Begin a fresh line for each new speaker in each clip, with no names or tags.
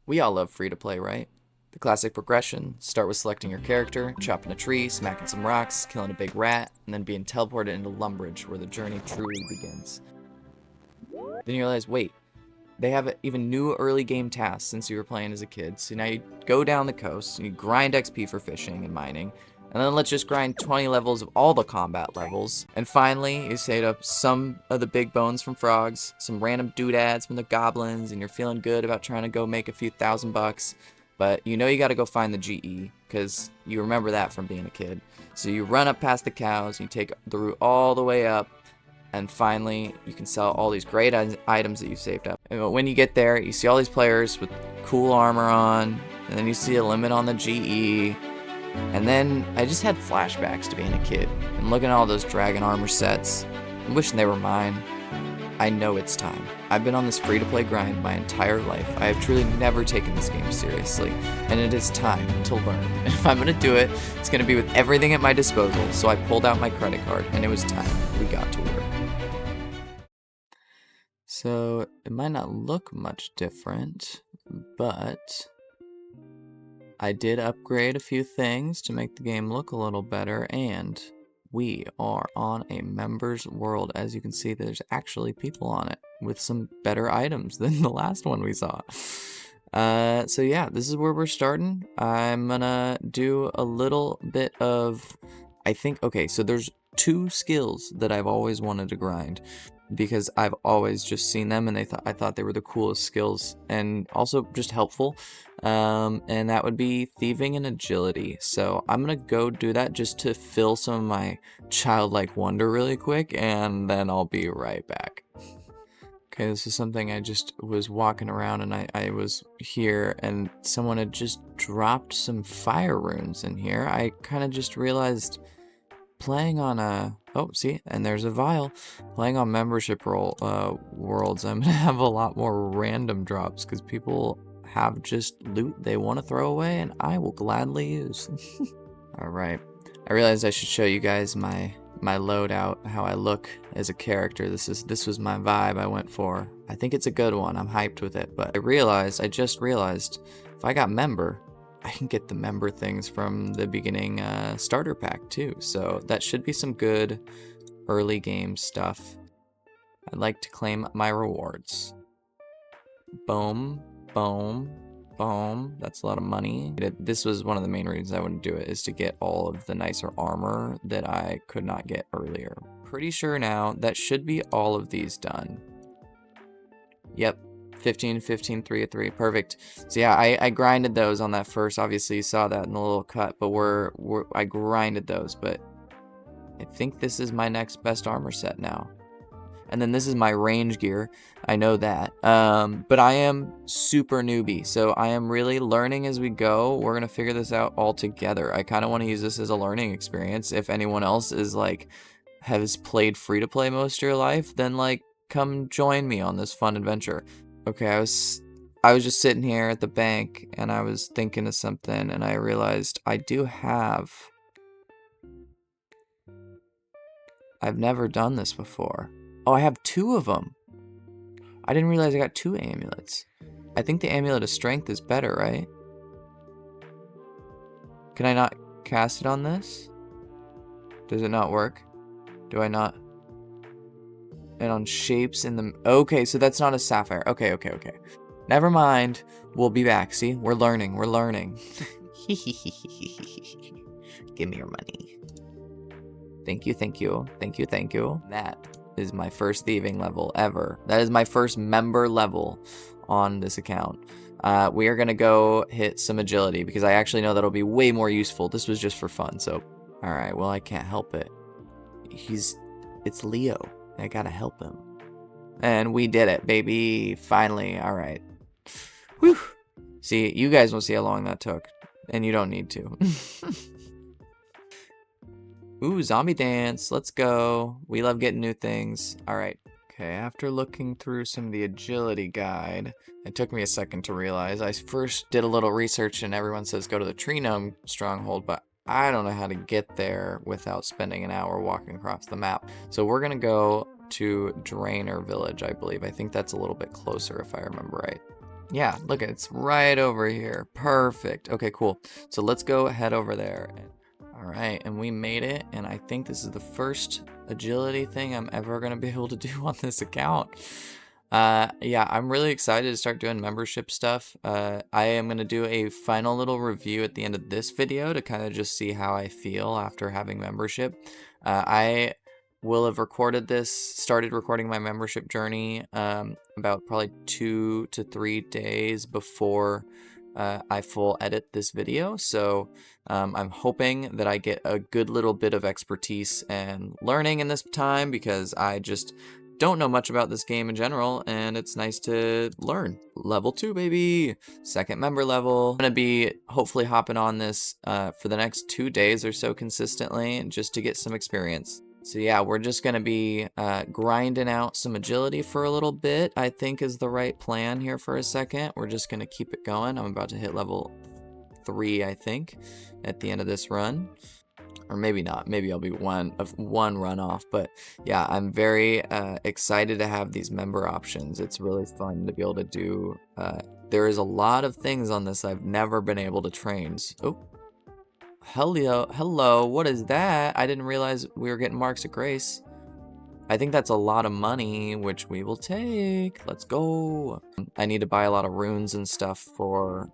We all love free-to-play, right? The classic progression: start with selecting your character, chopping a tree, smacking some rocks, killing a big rat, and then being teleported into Lumbridge, where the journey truly begins. Then you realize, wait, they have even new early game tasks since you were playing as a kid. So now you go down the coast, and you grind XP for fishing and mining, and then let's just grind 20 levels of all the combat levels. And finally, you saved up some of the big bones from frogs, some random doodads from the goblins, and you're feeling good about trying to go make a few $1,000. But you know you gotta go find the GE, because you remember that from being a kid. So you run up past the cows, and you take the route all the way up, and finally you can sell all these great items that you saved up. And when you get there, you see all these players with cool armor on, and then you see a limit on the GE. And then I just had flashbacks to being a kid and looking at all those dragon armor sets and wishing they were mine. I know it's time. I've been on this free-to-play grind my entire life. I have truly never taken this game seriously, and it is time to learn. And if I'm gonna do it, it's gonna be with everything at my disposal. So I pulled out my credit card, and it was time. We got to work. So it might not look much different, but I did upgrade a few things to make the game look a little better, and we are on a members world. As you can see, there's actually people on it with some better items than the last one we saw. So yeah, this is where we're starting. I'm gonna do a little bit of, okay, so there's 2 skills that I've always wanted to grind, because I've always just seen them and I thought they were the coolest skills and also just helpful. And that would be thieving and agility. So I'm gonna go do that just to fill some of my childlike wonder really quick, and then I'll be right back. Okay, this is something I just was walking around and I was here and someone had just dropped some fire runes in here. I kind of just realized playing on a, oh, see, and there's a vial. Playing on membership worlds, I'm gonna have a lot more random drops because people have just loot they want to throw away, and I will gladly use. All right, I realized I should show you guys my loadout, how I look as a character. This was my vibe I went for. I think it's a good one. I'm hyped with it, but I just realized, if I got member, I can get the member things from the beginning starter pack too. So that should be some good early game stuff. I'd like to claim my rewards. Boom, boom, boom. That's a lot of money. This was one of the main reasons I wouldn't do it, is to get all of the nicer armor that I could not get earlier. Pretty sure now that should be all of these done. Yep. 15, 15, 3 of 3, perfect. So yeah, I grinded those on that first. Obviously you saw that in the little cut, but I grinded those. But I think this is my next best armor set now. And then this is my range gear. I know that. But I am super newbie, so I am really learning as we go. We're gonna figure this out all together. I kind of want to use this as a learning experience. If anyone else is like has played free to play most of your life, then like come join me on this fun adventure. Okay, I was just sitting here at the bank and I was thinking of something and I realized I've never done this before. Oh, I have 2 of them. I didn't realize I got 2 amulets. I think the amulet of strength is better, right? Can I not cast it on this? Does it not work? Do I not? And on shapes in the... Okay, so that's not a sapphire. Okay. Never mind. We'll be back. See? We're learning. Give me your money. Thank you. That is my first thieving level ever. That is my first member level on this account. We are going to go hit some agility because I actually know that'll be way more useful. This was just for fun, so... Alright, well, I can't help it. It's Leo. I gotta help him. And we did it, baby. Finally. All right. Whew. See, you guys will see how long that took. And you don't need to. Ooh, zombie dance. Let's go. We love getting new things. All right. Okay, after looking through some of the agility guide, it took me a second to realize. I first did a little research and everyone says go to the tree gnome stronghold, but I don't know how to get there without spending an hour walking across the map. So we're gonna go to Drainer Village, I believe. I think that's a little bit closer if I remember right. Yeah, look, it's right over here. Perfect. Okay, cool. So let's go head over there. All right, and we made it, and I think this is the first agility thing I'm ever gonna be able to do on this account. Yeah, I'm really excited to start doing membership stuff. I am gonna do a final little review at the end of this video to kind of just see how I feel after having membership. I will have started recording my membership journey about probably 2 to 3 days before I full edit this video. So I'm hoping that I get a good little bit of expertise and learning in this time, because I just don't know much about this game in general, and it's nice to learn. Level 2, baby! Second member level. I'm gonna be hopefully hopping on this for the next 2 days or so consistently, just to get some experience. So yeah, we're just gonna be grinding out some agility for a little bit, I think is the right plan here for a second. We're just gonna keep it going. I'm about to hit level 3, I think, at the end of this run. Or maybe not. Maybe I'll be one run off. But yeah, I'm very excited to have these member options. It's really fun to be able to do. There is a lot of things on this I've never been able to train. Oh, hello. What is that? I didn't realize we were getting marks of grace. I think that's a lot of money, which we will take. Let's go. I need to buy a lot of runes and stuff for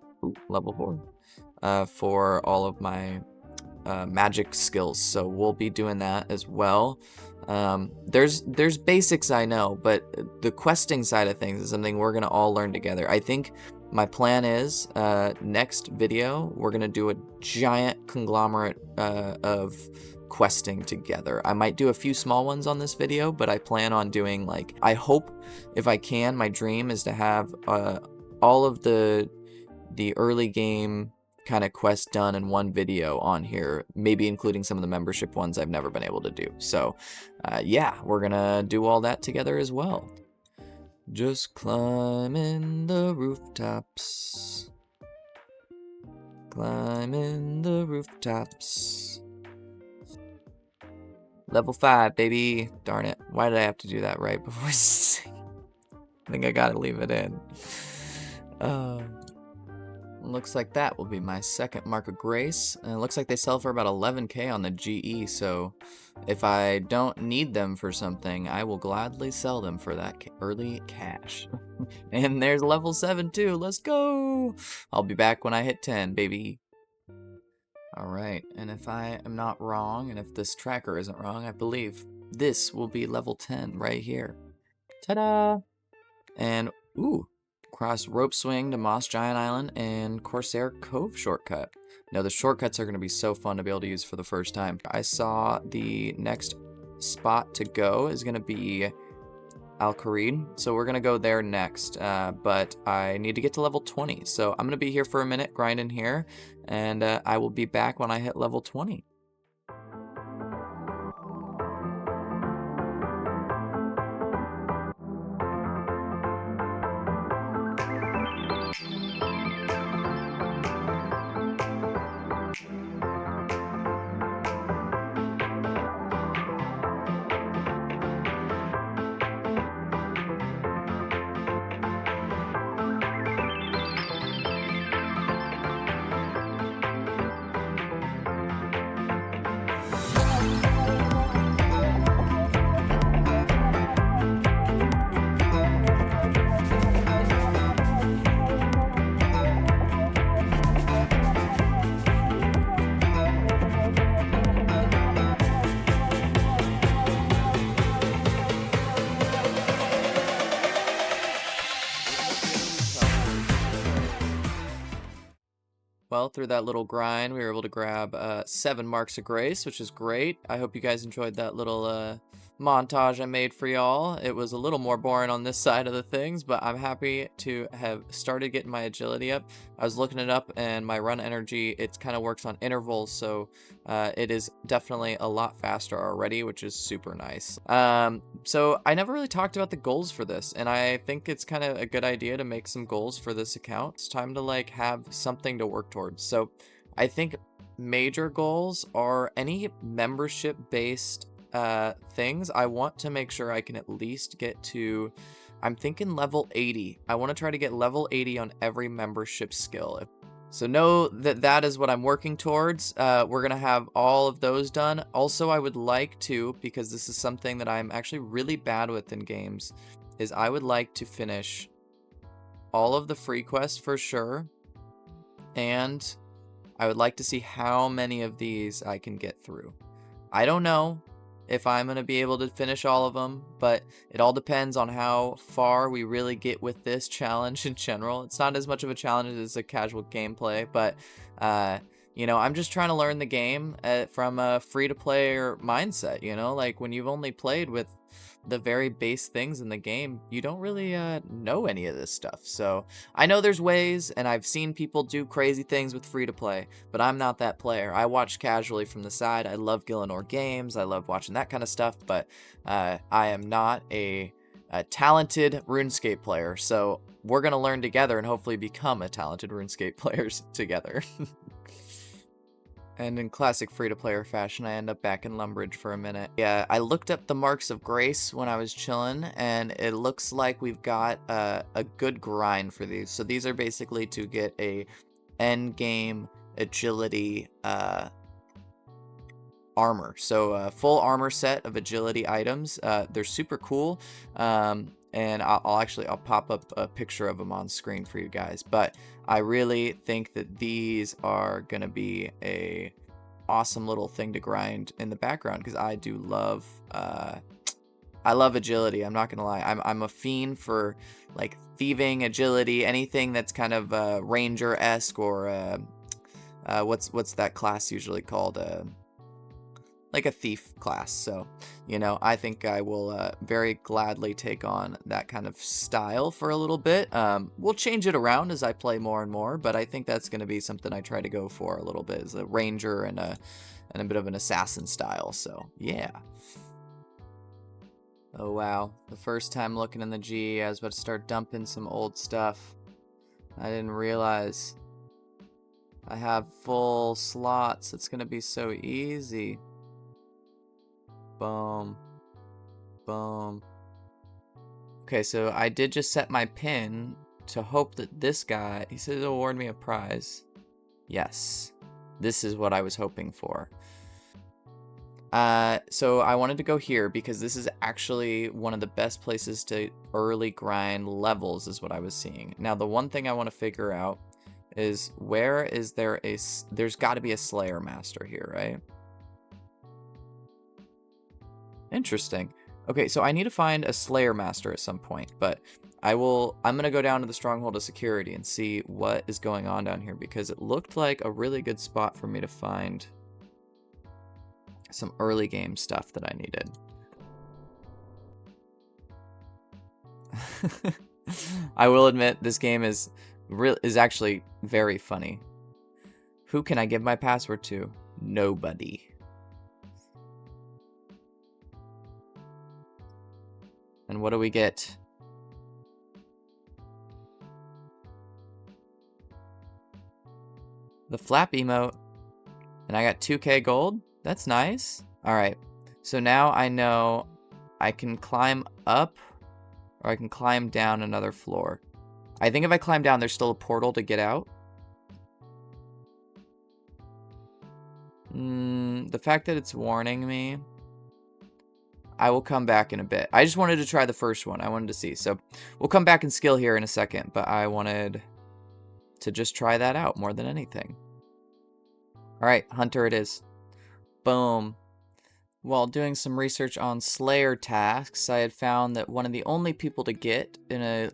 level 4 for all of my magic skills, so we'll be doing that as well. There's basics I know, but the questing side of things is something we're gonna all learn together. I think my plan is next video we're gonna do a giant conglomerate of questing together. I might do a few small ones on this video, but I plan on doing, like, I hope, if I can, my dream is to have all of the early game kind of quests done in one video on here, maybe including some of the membership ones I've never been able to do. So yeah, we're gonna do all that together as well. Just climbing the rooftops, climbing the rooftops. Level 5, baby. Darn it, why did I have to do that right before I sing? I think I gotta leave it in. Looks like that will be my second mark of grace. And it looks like they sell for about 11k on the GE, so if I don't need them for something, I will gladly sell them for that early cash. And there's level 7 too, let's go! I'll be back when I hit 10, baby. Alright, and if I am not wrong, and if this tracker isn't wrong, I believe this will be level 10 right here. Ta-da! And, ooh, cross Rope Swing to Moss Giant Island and Corsair Cove shortcut. Now the shortcuts are going to be so fun to be able to use for the first time. I saw the next spot to go is going to be Al Kharid, so we're going to go there next, but I need to get to level 20, so I'm going to be here for a minute grinding here, and I will be back when I hit level 20. Well, through that little grind, we were able to grab 7 marks of grace, which is great. I hope you guys enjoyed that little montage I made for y'all. It was a little more boring on this side of the things, but I'm happy to have started getting my agility up. I was looking it up, and my run energy, it kind of works on intervals, so it is definitely a lot faster already, which is super nice. So I never really talked about the goals for this, and I think it's kind of a good idea to make some goals for this account. It's time to, like, have something to work towards. So I think major goals are any membership based things. I want to make sure I can at least get to I'm thinking level 80. I want to try to get level 80 on every membership skill. So know that that is what I'm working towards. We're going to have all of those done. Also, I would like to, because this is something that I'm actually really bad with in games, is I would like to finish all of the free quests for sure. And I would like to see how many of these I can get through. I don't know if I'm going to be able to finish all of them, but it all depends on how far we really get with this challenge in general. It's not as much of a challenge as a casual gameplay, but, you know, I'm just trying to learn the game from a free-to-player mindset, you know? Like, when you've only played with the very base things in the game, you don't really know any of this stuff. So I know there's ways, and I've seen people do crazy things with free-to-play, but I'm not that player. I watch casually from the side. I love Gillinor games. I love watching that kind of stuff, but I am not a talented RuneScape player. So we're going to learn together and hopefully become a talented RuneScape players together. And in classic free-to-player fashion, I end up back in Lumbridge for a minute. Yeah, I looked up the Marks of Grace when I was chilling, and it looks like we've got a good grind for these. So these are basically to get a endgame agility armor. So a full armor set of agility items. They're super cool. And I'll pop up a picture of them on screen for you guys. But I really think that these are gonna be a awesome little thing to grind in the background, because I do love I love agility. I'm not gonna lie. I'm a fiend for like thieving, agility, anything that's kind of ranger-esque, or what's that class usually called? Like a thief class. So, you know, I think I will very gladly take on that kind of style for a little bit. We'll change it around as I play more and more, but I think that's going to be something I try to go for a little bit, as a ranger and a bit of an assassin style. So, yeah. Oh, wow. The first time looking in the G, I was about to start dumping some old stuff. I didn't realize I have full slots. It's going to be so easy. Boom. Boom. Okay, so I did just set my pin to hope that this guy, he said he'll award me a prize. Yes. This is what I was hoping for. So I wanted to go here because this is actually one of the best places to early grind levels, is what I was seeing. Now, the one thing I want to figure out is, where is there there's got to be a Slayer Master here, right? Interesting. Okay, so I need to find a Slayer Master at some point, but I'm going to go down to the Stronghold of Security and see what is going on down here, because it looked like a really good spot for me to find some early game stuff that I needed. I will admit, this game is actually very funny. Who can I give my password to? Nobody. And what do we get? The flap emote. And I got 2k gold? That's nice. Alright. So now I know I can climb up, or I can climb down another floor. I think if I climb down, there's still a portal to get out. The fact that it's warning me, I will come back in a bit. I just wanted to try the first one. I wanted to see. So we'll come back and skill here in a second, but I wanted to just try that out more than anything. All right, Hunter it is. Boom. While doing some research on Slayer tasks, I had found that one of the only people to get in a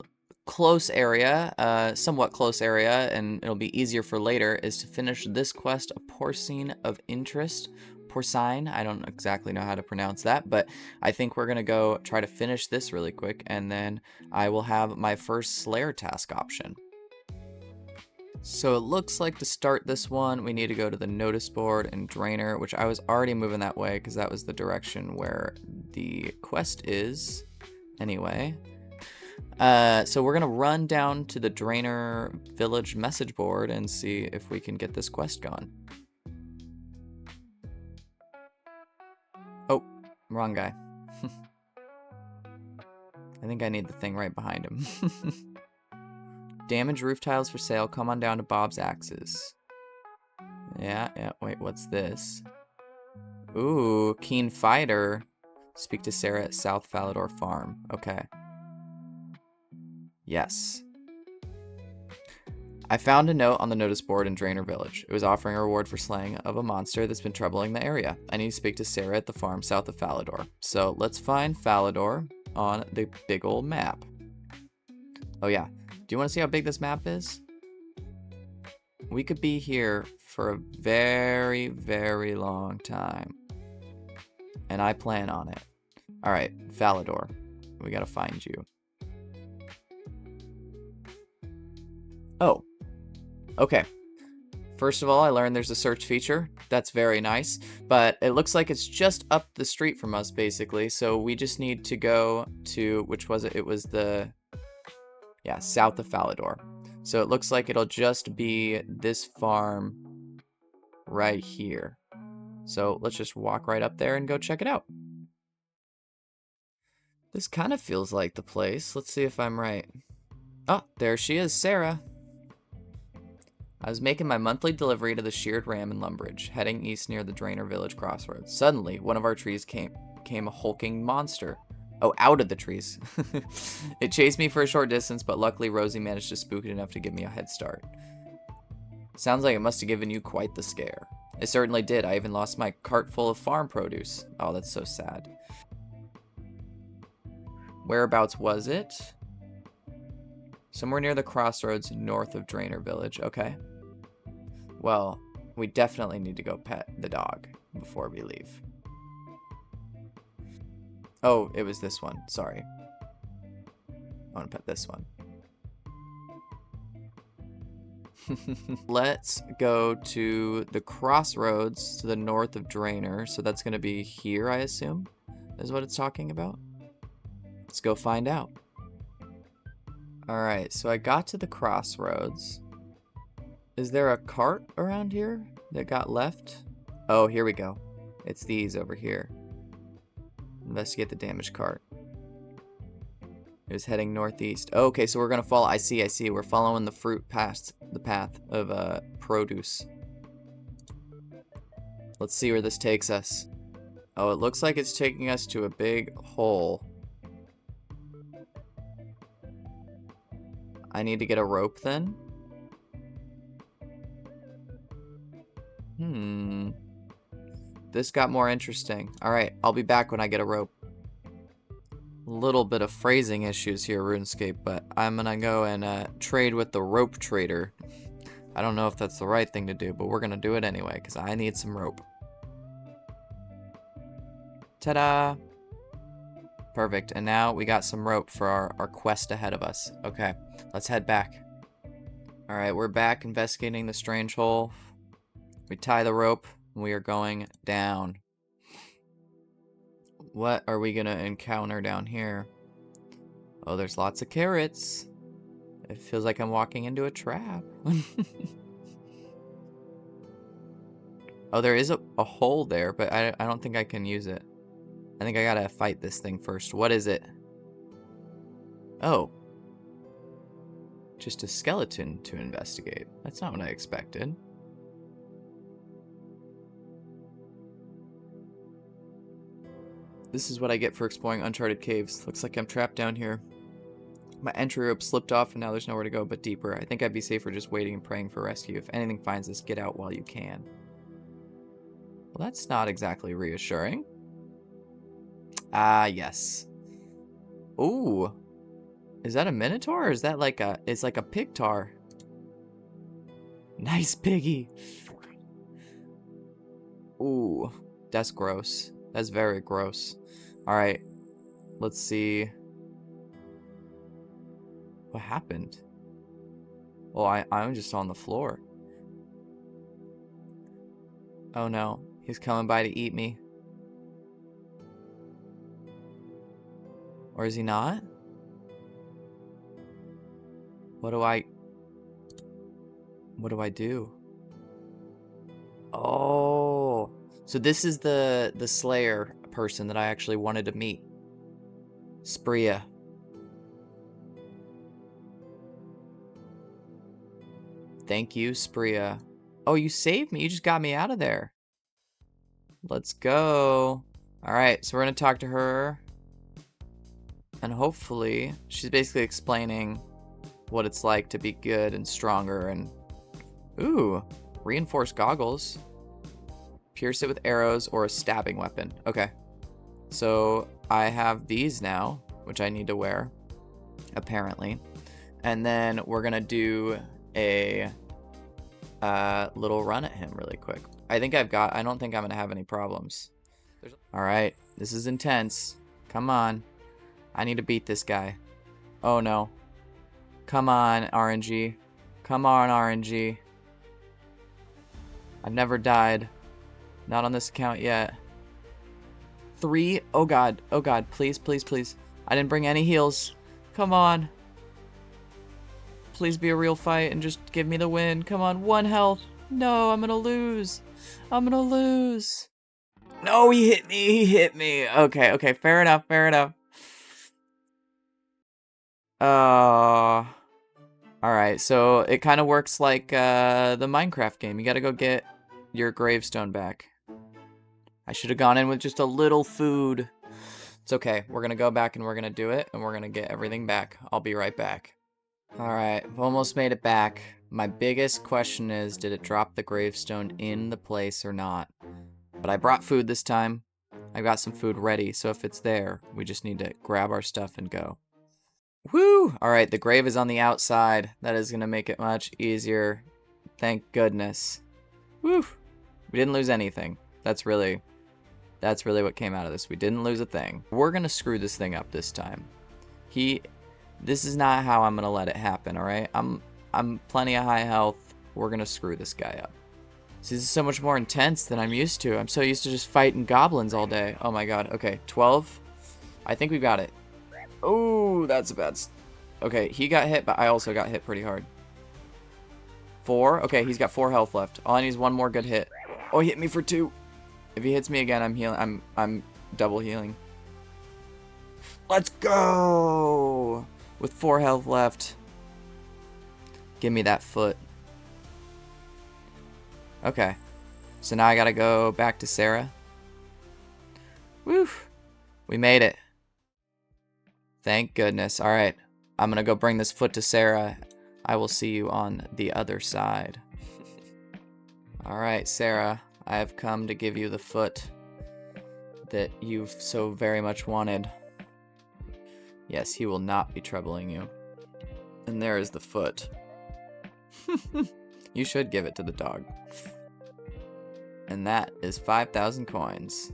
close area, somewhat close area, and it'll be easier for later, is to finish this quest, A Porcine of Interest. Porcine, I don't exactly know how to pronounce that, but I think we're going to go try to finish this really quick, and then I will have my first Slayer task option. So it looks like to start this one, we need to go to the notice board and drainer, which I was already moving that way because that was the direction where the quest is. Anyway, so we're gonna run down to the drainer village message board and see if we can get this quest going. Oh, wrong guy. I think I need the thing right behind him. Damaged roof tiles for sale. Come on down to Bob's Axes. Yeah. Wait, what's this? Ooh, keen fighter. Speak to Sarah at South Falador Farm. Okay. Yes. I found a note on the notice board in Drainer Village. It was offering a reward for slaying of a monster that's been troubling the area. I need to speak to Sarah at the farm south of Falador. So let's find Falador on the big old map. Oh yeah. Do you want to see how big this map is? We could be here for a very, very long time. And I plan on it. Alright, Falador. We gotta find you. Oh. Okay. First of all, I learned there's a search feature. That's very nice. But it looks like it's just up the street from us, basically. So we just need to go to... Which was it? It was the... Yeah, south of Falador. So it looks like it'll just be this farm right here. So let's just walk right up there and go check it out. This kind of feels like the place. Let's see if I'm right. Oh, there she is, Sarah. I was making my monthly delivery to the sheared ram in Lumbridge, heading east near the Drainer Village crossroads. Suddenly, one of our trees came a hulking monster. Oh, out of the trees. It chased me for a short distance, but luckily Rosie managed to spook it enough to give me a head start. Sounds like it must have given you quite the scare. It certainly did. I even lost my cart full of farm produce. Oh, that's so sad. Whereabouts was it? Somewhere near the crossroads north of Drainer Village. Okay. Well, we definitely need to go pet the dog before we leave. Oh, it was this one. Sorry. I want to pet this one. Let's go to the crossroads to the north of Drainer. So that's going to be here, I assume, is what it's talking about. Let's go find out. Alright, so I got to the crossroads. Is there a cart around here that got left? Oh, here we go. It's these over here. Investigate the damaged cart. It was heading northeast. Oh, okay, so we're gonna follow. I see. We're following the fruit past the path of produce. Let's see where this takes us. Oh, it looks like it's taking us to a big hole. I need to get a rope then? This got more interesting. Alright, I'll be back when I get a rope. Little bit of phrasing issues here, RuneScape, but I'm gonna go and trade with the rope trader. I don't know if that's the right thing to do, but we're gonna do it anyway, because I need some rope. Ta-da! Perfect, and now we got some rope for our quest ahead of us. Okay, let's head back. Alright, we're back investigating the strange hole. We tie the rope, and we are going down. What are we gonna encounter down here? Oh, there's lots of carrots. It feels like I'm walking into a trap. Oh, there is a hole there, but I don't think I can use it. I think I gotta fight this thing first. What is it? Oh. Just a skeleton to investigate. That's not what I expected. This is what I get for exploring uncharted caves. Looks like I'm trapped down here. My entry rope slipped off and now there's nowhere to go but deeper. I think I'd be safer just waiting and praying for rescue. If anything finds us, get out while you can. Well, that's not exactly reassuring. Ah, yes. Ooh. Is that a minotaur or is that like a... It's like a pig tar. Nice piggy. Ooh. That's gross. That's very gross. Alright. Let's see. What happened? Well, I'm just on the floor. Oh no. He's coming by to eat me. Or is he not? What do I do? Oh. So this is the Slayer person that I actually wanted to meet. Spria. Thank you, Spria. Oh, you saved me. You just got me out of there. Let's go. All right, so we're going to talk to her. And hopefully, she's basically explaining what it's like to be good and stronger. And ooh, reinforced goggles. Pierce it with arrows or a stabbing weapon. Okay. So I have these now, which I need to wear, apparently. And then we're going to do a little run at him really quick. I don't think I'm going to have any problems. All right. This is intense. Come on. I need to beat this guy. Oh, no. Come on, RNG. Come on, RNG. I've never died. Not on this account yet. 3. Oh, God. Oh, God. Please, please, please. I didn't bring any heals. Come on. Please be a real fight and just give me the win. Come on. 1 health. No, I'm going to lose. I'm going to lose. No, he hit me. He hit me. Okay, okay. Fair enough. Fair enough. Alright, so it kind of works like the Minecraft game. You gotta go get your gravestone back. I should have gone in with just a little food. It's okay. We're gonna go back and we're gonna do it, and we're gonna get everything back. I'll be right back. Alright, almost made it back. My biggest question is, did it drop the gravestone in the place or not? But I brought food this time. I've got some food ready, so if it's there, we just need to grab our stuff and go. Woo! Alright, the grave is on the outside. That is going to make it much easier. Thank goodness. Woo! We didn't lose anything. That's really what came out of this. We didn't lose a thing. We're going to screw this thing up this time. This is not how I'm going to let it happen, alright? I'm plenty of high health. We're going to screw this guy up. See, this is so much more intense than I'm used to. I'm so used to just fighting goblins all day. Oh my god. Okay, 12. I think we got it. Oh, that's a bad... Okay, he got hit, but I also got hit pretty hard. 4. Okay, he's got 4 health left. All I need is 1 more good hit. Oh, he hit me for 2. If he hits me again, I'm healing. I'm double healing. Let's go! With 4 health left. Give me that foot. Okay. So now I gotta go back to Sarah. Woo! We made it. Thank goodness. Alright. I'm gonna go bring this foot to Sarah. I will see you on the other side. Alright, Sarah. I have come to give you the foot that you've so very much wanted. Yes, he will not be troubling you. And there is the foot. You should give it to the dog. And that is 5,000 coins.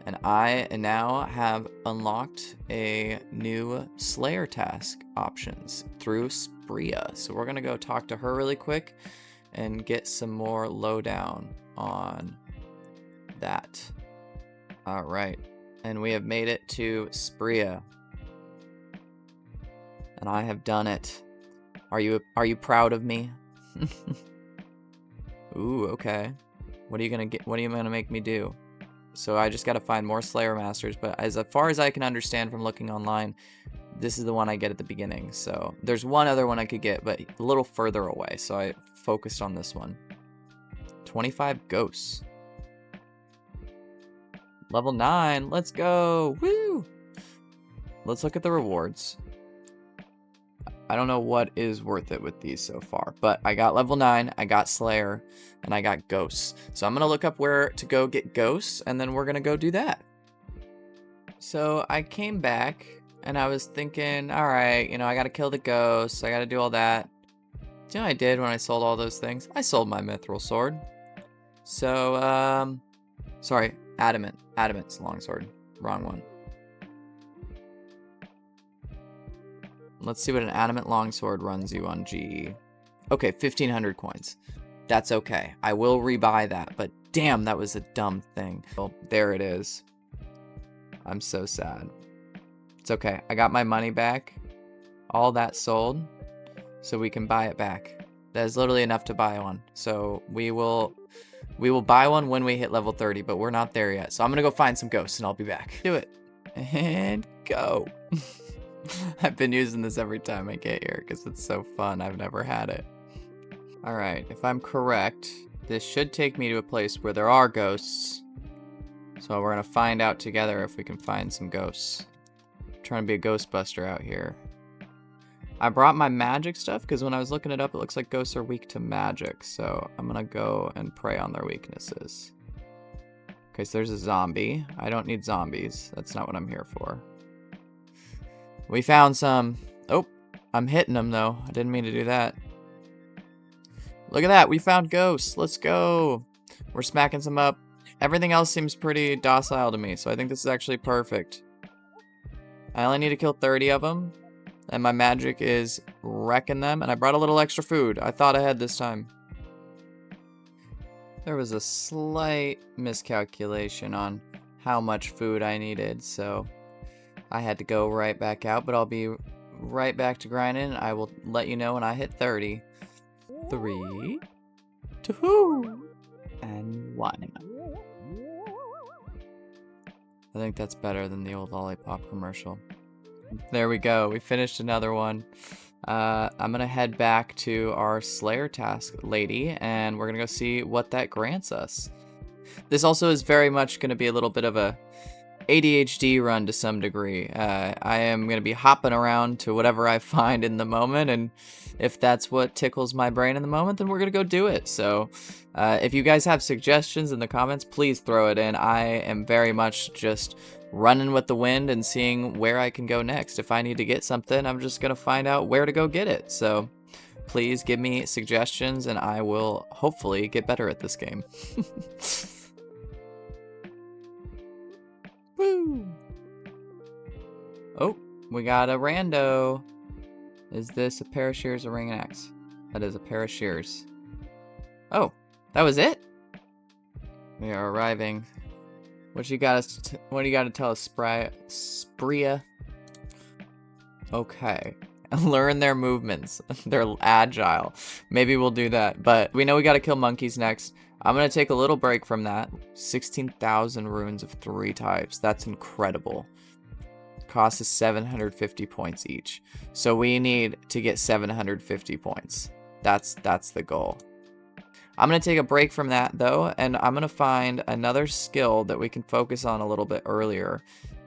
And I now have unlocked a new Slayer task options through Spria. So we're going to go talk to her really quick and get some more lowdown on that. All right. And we have made it to Spria. And I have done it. Are you proud of me? Ooh, okay. What are you gonna make me do? So I just gotta find more Slayer Masters, but as far as I can understand from looking online, this is the one I get at the beginning. So there's one other one I could get, but a little further away, so I focused on this one. 25 ghosts. Level 9, let's go! Woo! Let's look at the rewards. I don't know what is worth it with these so far, but I got level 9, I got Slayer, and I got Ghosts. So I'm going to look up where to go get Ghosts, and then we're going to go do that. So I came back, and I was thinking, alright, I got to kill the Ghosts, I got to do all that. Do you know what I did when I sold all those things? I sold my Mithril Sword. So, sorry, Adamant. Adamant's longsword. Wrong one. Let's see what an adamant longsword runs you on GE. Okay, 1,500 coins. That's okay. I will rebuy that, but damn, that was a dumb thing. Well, there it is. I'm so sad. It's okay. I got my money back. All that sold, so we can buy it back. That is literally enough to buy one. So we will buy one when we hit level 30, but we're not there yet. So I'm gonna go find some ghosts and I'll be back. Do it. And go. I've been using this every time I get here because it's so fun. I've never had it. Alright, if I'm correct, this should take me to a place where there are ghosts. So we're gonna find out together if we can find some ghosts. I'm trying to be a ghostbuster out here. I brought my magic stuff because when I was looking it up, it looks like ghosts are weak to magic. So I'm gonna go and prey on their weaknesses. Okay, so there's a zombie. I don't need zombies. That's not what I'm here for. We found some. Oh, I'm hitting them though. I didn't mean to do that. Look at that. We found ghosts. Let's go. We're smacking some up. Everything else seems pretty docile to me, so I think this is actually perfect. I only need to kill 30 of them, and my magic is wrecking them, and I brought a little extra food. I thought ahead this time. There was a slight miscalculation on how much food I needed, so I had to go right back out, but I'll be right back to grinding. I will let you know when I hit 30. 3, 2, and 1. I think that's better than the old lollipop commercial. There we go. We finished another one. I'm going to head back to our Slayer task lady, and we're going to go see what that grants us. This also is very much going to be a little bit of a ADHD run to some degree. I am going to be hopping around to whatever I find in the moment, and if that's what tickles my brain in the moment, then we're going to go do it. So if you guys have suggestions in the comments, please throw it in. I am very much just running with the wind and seeing where I can go next. If I need to get something, I'm just going to find out where to go get it. So please give me suggestions, and I will hopefully get better at this game. Woo! Oh, we got a rando. Is this a pair of shears or ring and axe? That is a pair of shears. Oh, that was it? We are arriving. What you got to tell us, Spria? Okay. Learn their movements. They're agile. Maybe we'll do that. But we know we got to kill monkeys next. I'm going to take a little break from that. 16,000 runes of 3 types. That's incredible. Cost is 750 points each. So we need to get 750 points. That's the goal. I'm going to take a break from that, though, and I'm going to find another skill that we can focus on a little bit earlier,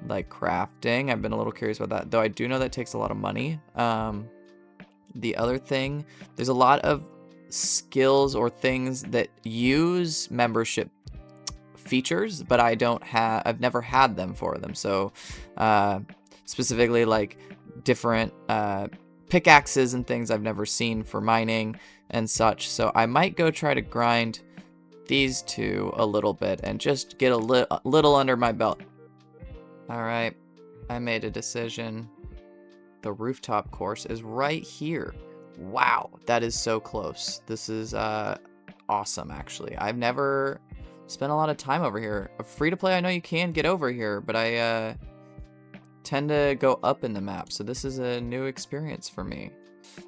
like crafting. I've been a little curious about that, though I do know that takes a lot of money. The other thing, there's a lot of skills or things that use membership features, but I've never had them for them. So specifically like different pickaxes and things I've never seen for mining and such. So I might go try to grind these two a little bit and just get a little under my belt. All right, I made a decision. The rooftop course is right here. Wow, that is so close. This is awesome, actually. I've never spent a lot of time over here. Free to play, I know you can get over here, but I tend to go up in the map, so this is a new experience for me.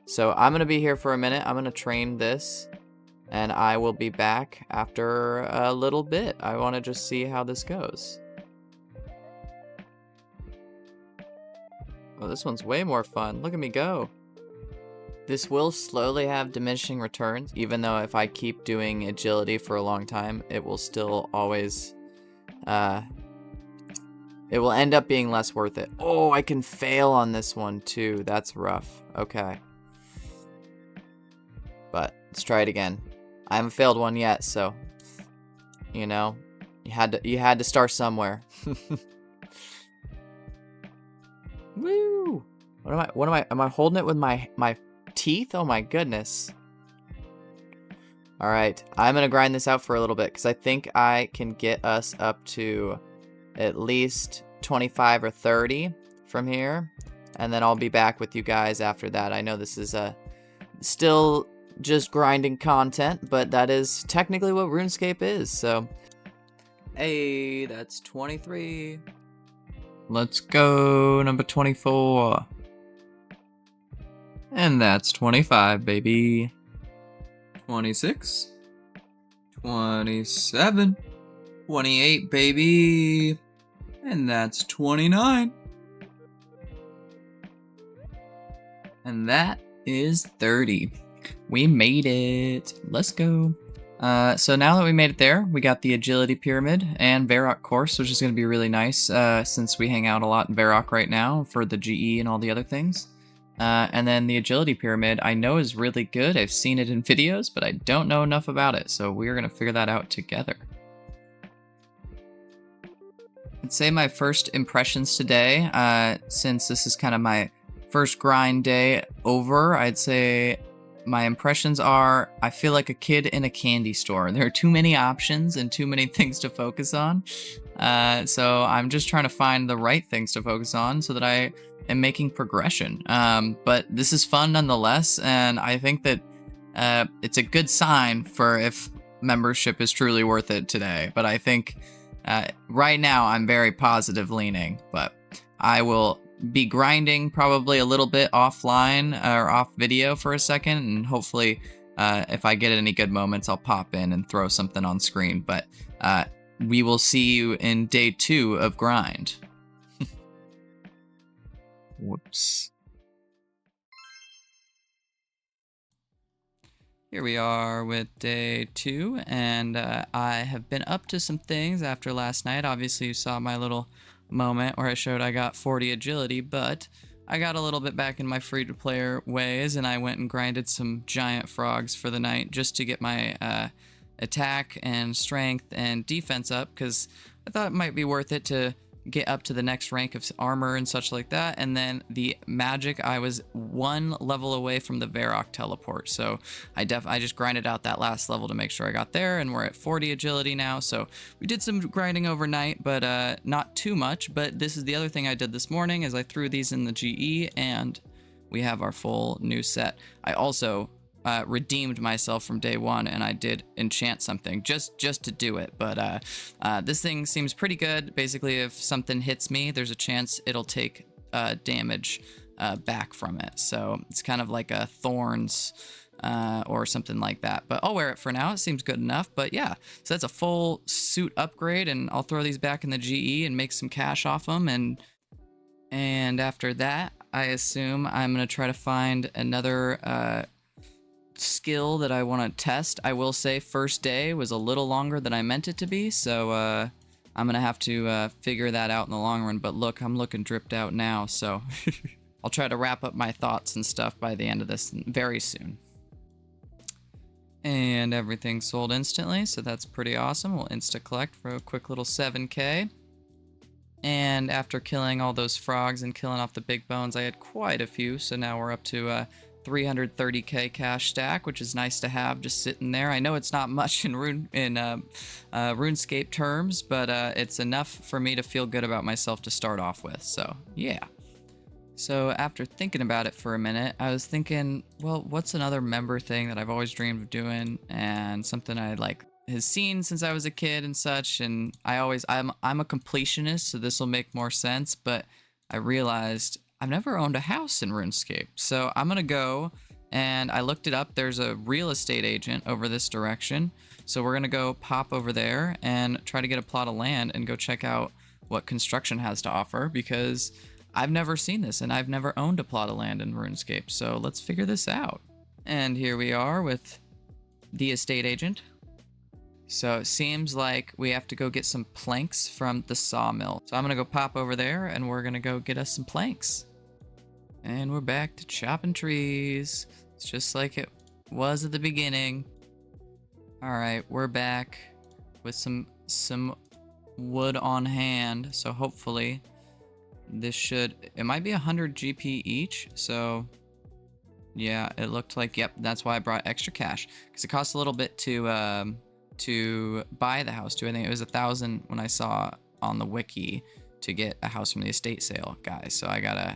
So I'm going to be here for a minute. I'm going to train this, and I will be back after a little bit. I want to just see how this goes. Oh, this one's way more fun. Look at me go. This will slowly have diminishing returns, even though if I keep doing agility for a long time, it will still always, it will end up being less worth it. Oh, I can fail on this one too. That's rough. Okay. But let's try it again. I haven't failed one yet, so, you know, you had to start somewhere. Woo! Am I holding it with my teeth? Oh my goodness. All right, I'm gonna grind this out for a little bit because I think I can get us up to at least 25 or 30 from here, and then I'll be back with you guys after that. I know this is still just grinding content, but that is technically what RuneScape is. So, hey, that's 23. Let's go, number 24. And that's 25, baby. 26. 27. 28, baby. And that's 29. And that is 30. We made it. Let's go. So now that we made it there, we got the agility pyramid and Varrock course, which is going to be really nice since we hang out a lot in Varrock right now for the GE and all the other things. And then the agility pyramid I know is really good. I've seen it in videos, but I don't know enough about it. So we're going to figure that out together. I'd say my first impressions today, since this is kind of my first grind day over, I'd say my impressions are I feel like a kid in a candy store. There are too many options and too many things to focus on. So I'm just trying to find the right things to focus on so that I am making progression. But this is fun nonetheless, and I think that it's a good sign for if membership is truly worth it today. But I think right now I'm very positive leaning, but I will be grinding probably a little bit offline or off video for a second, and hopefully if I get any good moments I'll pop in and throw something on screen. But we will see you in day 2 of grind. Whoops. Here we are with day 2, and I have been up to some things after last night. Obviously you saw my little moment where I showed I got 40 agility, but I got a little bit back in my free-to-player ways, and I went and grinded some giant frogs for the night just to get my attack and strength and defense up, because I thought it might be worth it to get up to the next rank of armor and such like that. And then the magic, I was 1 level away from the Varrock teleport, so I just grinded out that last level to make sure I got there, and we're at 40 agility now. So we did some grinding overnight, but not too much. But this is the other thing I did this morning, is I threw these in the GE, and we have our full new set. I also redeemed myself from day 1, and I did enchant something just to do it. But this thing seems pretty good. Basically, if something hits me, there's a chance it'll take damage back from it. So it's kind of like a thorns or something like that. But I'll wear it for now. It seems good enough. But yeah, so that's a full suit upgrade, and I'll throw these back in the GE and make some cash off them. And after that, I assume I'm gonna try to find another skill that I want to test. I will say first day was a little longer than I meant it to be, so I'm gonna have to figure that out in the long run. But look, I'm looking dripped out now, so I'll try to wrap up my thoughts and stuff by the end of this very soon. And everything sold instantly, so that's pretty awesome. We'll insta collect for a quick little 7k. And after killing all those frogs and killing off the big bones, I had quite a few, so now we're up to 330k cash stack, which is nice to have just sitting there. I know it's not much in RuneScape terms, but it's enough for me to feel good about myself to start off with. So yeah. So after thinking about it for a minute, I was thinking, well, what's another member thing that I've always dreamed of doing, and something I like has seen since I was a kid and such. And I'm a completionist, so this will make more sense. But I realized I've never owned a house in RuneScape, so I'm gonna go, and I looked it up. There's a real estate agent over this direction, so we're gonna go pop over there and try to get a plot of land and go check out what construction has to offer, because I've never seen this and I've never owned a plot of land in RuneScape. So let's figure this out. And here we are with the estate agent. So it seems like we have to go get some planks from the sawmill. So I'm gonna go pop over there, and we're gonna go get us some planks. And we're back to chopping trees. It's just like it was at the beginning. All right, we're back with some wood on hand. So hopefully this it might be 100 GP each. So yeah, it looked like, yep, that's why I brought extra cash, because it costs a little bit to buy the house too. I think it was 1,000 when I saw on the wiki to get a house from the estate sale, guys. So I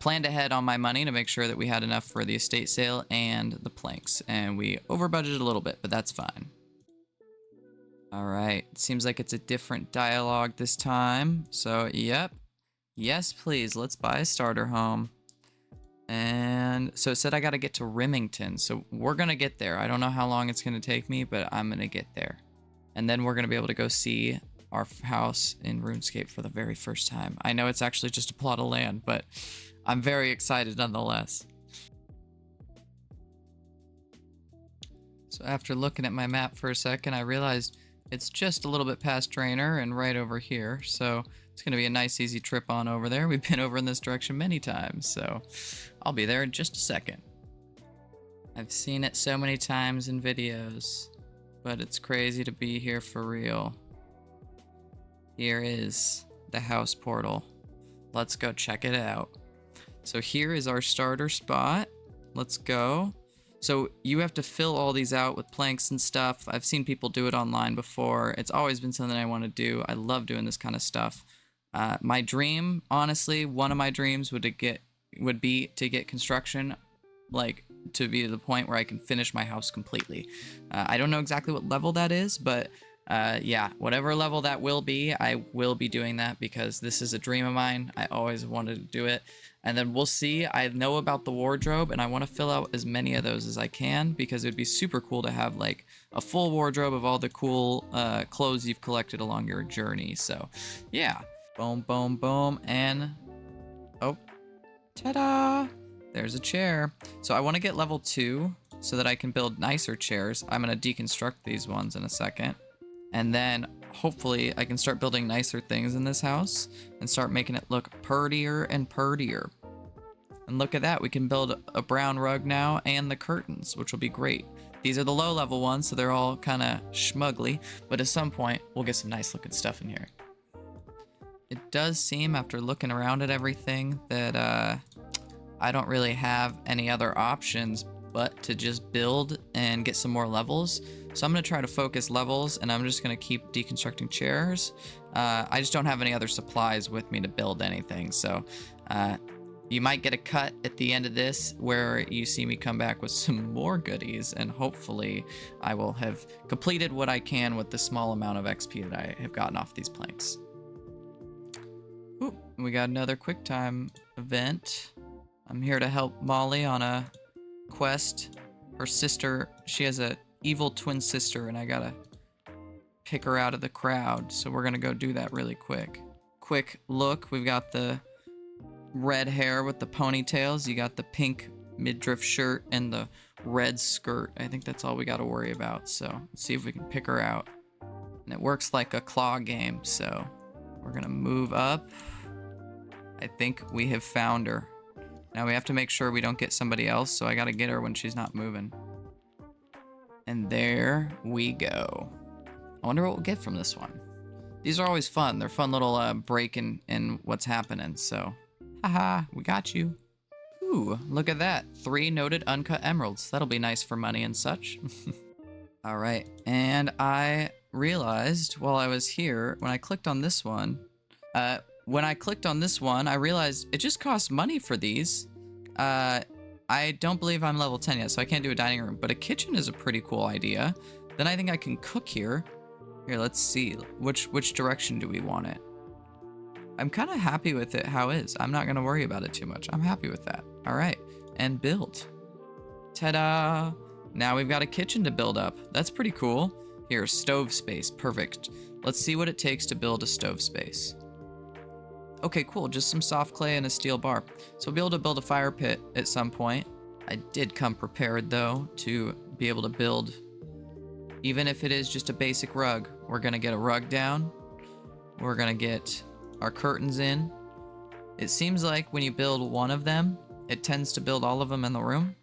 planned ahead on my money to make sure that we had enough for the estate sale and the planks, and we over budgeted a little bit, but that's fine. All right, it seems like it's a different dialogue this time. So yep, yes please, let's buy a starter home. And so it said I got to get to Remington, so we're gonna get there. I don't know how long it's gonna take me, but I'm gonna get there, and then we're gonna be able to go see our house in RuneScape for the very first time. I know it's actually just a plot of land, but I'm very excited nonetheless. So after looking at my map for a second, I realized it's just a little bit past Drainer and right over here. So it's going to be a nice easy trip on over there. We've been over in this direction many times, so I'll be there in just a second. I've seen it so many times in videos, but it's crazy to be here for real. Here is the house portal. Let's go check it out. So here is our starter spot. Let's go. So you have to fill all these out with planks and stuff. I've seen people do it online before. It's always been something I want to do. I love doing this kind of stuff. My dream, honestly, one of my dreams would be to get construction, like to be to the point where I can finish my house completely. I don't know exactly what level that is, but yeah, whatever level that will be, I will be doing that because this is a dream of mine. I always wanted to do it. And then we'll see. I know about the wardrobe, and I want to fill out as many of those as I can because it would be super cool to have like a full wardrobe of all the cool clothes you've collected along your journey. So yeah, boom, boom, boom, and oh, ta-da! There's a chair. So I want to get level 2 so that I can build nicer chairs. I'm going to deconstruct these ones in a second. And then hopefully I can start building nicer things in this house and start making it look purtier and purtier. And look at that, we can build a brown rug now and the curtains, which will be great. These are the low level ones, so they're all kind of schmuggly, but at some point we'll get some nice looking stuff in here. It does seem, after looking around at everything, that I don't really have any other options but to just build and get some more levels. So I'm going to try to focus levels, and I'm just going to keep deconstructing chairs. I just don't have any other supplies with me to build anything. So you might get a cut at the end of this where you see me come back with some more goodies, and hopefully I will have completed what I can with the small amount of XP that I have gotten off these planks. Ooh, we got another QuickTime event. I'm here to help Molly on a quest. Her sister, she has a evil twin sister, and I gotta pick her out of the crowd, so we're gonna go do that really quick. Quick look, we've got the red hair with the ponytails, you got the pink midriff shirt and the red skirt. I think that's all we gotta worry about, so let's see if we can pick her out. And it works like a claw game, so we're gonna move up. I think we have found her. Now we have to make sure we don't get somebody else, so I gotta get her when she's not moving. And there we go. I wonder what we'll get from this one. These are always fun. They're fun little break in what's happening, so. Haha, we got you. Ooh, look at that. 3 noted uncut emeralds. That'll be nice for money and such. All right, and I realized while I was here, when I clicked on this one, I realized it just costs money for these. I don't believe I'm level 10 yet, so I can't do a dining room, but a kitchen is a pretty cool idea. Then I think I can cook here. Here, let's see. Which direction do we want it? I'm kind of happy with it how it is. I'm not going to worry about it too much. I'm happy with that. All right, and build. Ta-da! Now we've got a kitchen to build up. That's pretty cool. Here, stove space. Perfect. Let's see what it takes to build a stove space. Okay, cool. Just some soft clay and a steel bar. So we'll be able to build a fire pit at some point. I did come prepared, though, to be able to build, even if it is just a basic rug. We're going to get a rug down. We're going to get our curtains in. It seems like when you build one of them, it tends to build all of them in the room.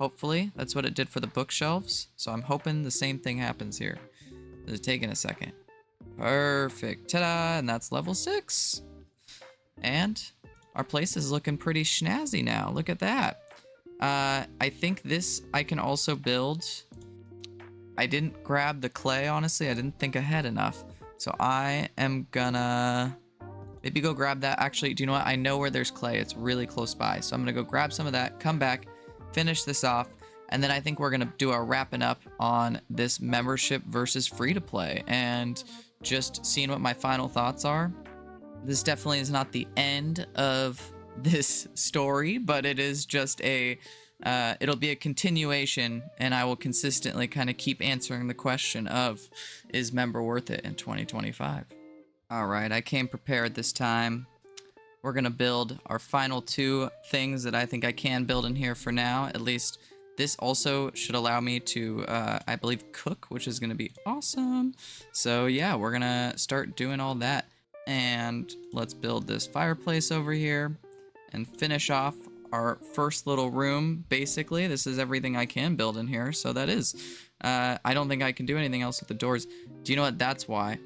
Hopefully, that's what it did for the bookshelves. So I'm hoping the same thing happens here. It's taking a second. Perfect. Ta-da! And that's level 6. And our place is looking pretty snazzy now. Look at that. I think this I can also build. I didn't grab the clay, honestly. I didn't think ahead enough. So I am gonna maybe go grab that. Actually, do you know what? I know where there's clay. It's really close by. So I'm gonna go grab some of that, come back, finish this off, and then I think we're gonna do our wrapping up on this membership versus free to play and just seeing what my final thoughts are. This definitely is not the end of this story, but it is just a it'll be a continuation, and I will consistently kind of keep answering the question of, is member worth it in 2025? All right, I came prepared this time. We're gonna build our final 2 things that I think I can build in here for now. At least This also should allow me to, I believe, cook, which is going to be awesome. So yeah, we're going to start doing all that. And let's build this fireplace over here and finish off our first little room. Basically, this is everything I can build in here. So that is, I don't think I can do anything else with the doors. Do you know what? That's why.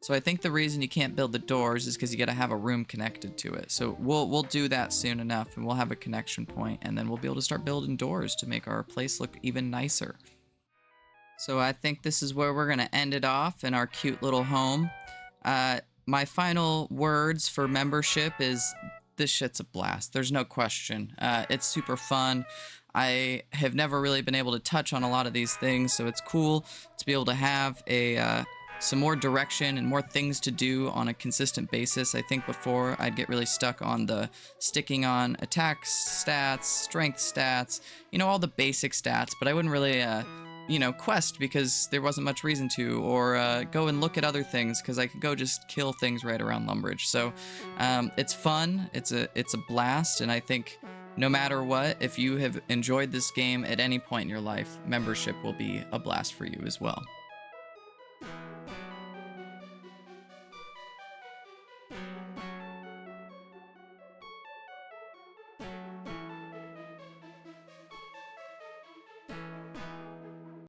So I think the reason you can't build the doors is because you got to have a room connected to it. So we'll do that soon enough, and we'll have a connection point, and then we'll be able to start building doors to make our place look even nicer. So I think this is where we're going to end it off in our cute little home. My final words for membership is this shit's a blast. There's no question. It's super fun. I have never really been able to touch on a lot of these things, so it's cool to be able to have some more direction and more things to do on a consistent basis. I think before I'd get really stuck on the sticking on attack stats, strength stats, all the basic stats, but I wouldn't really, quest because there wasn't much reason to, or go and look at other things because I could go just kill things right around Lumbridge. So it's fun, it's a blast, and I think no matter what, if you have enjoyed this game at any point in your life, membership will be a blast for you as well.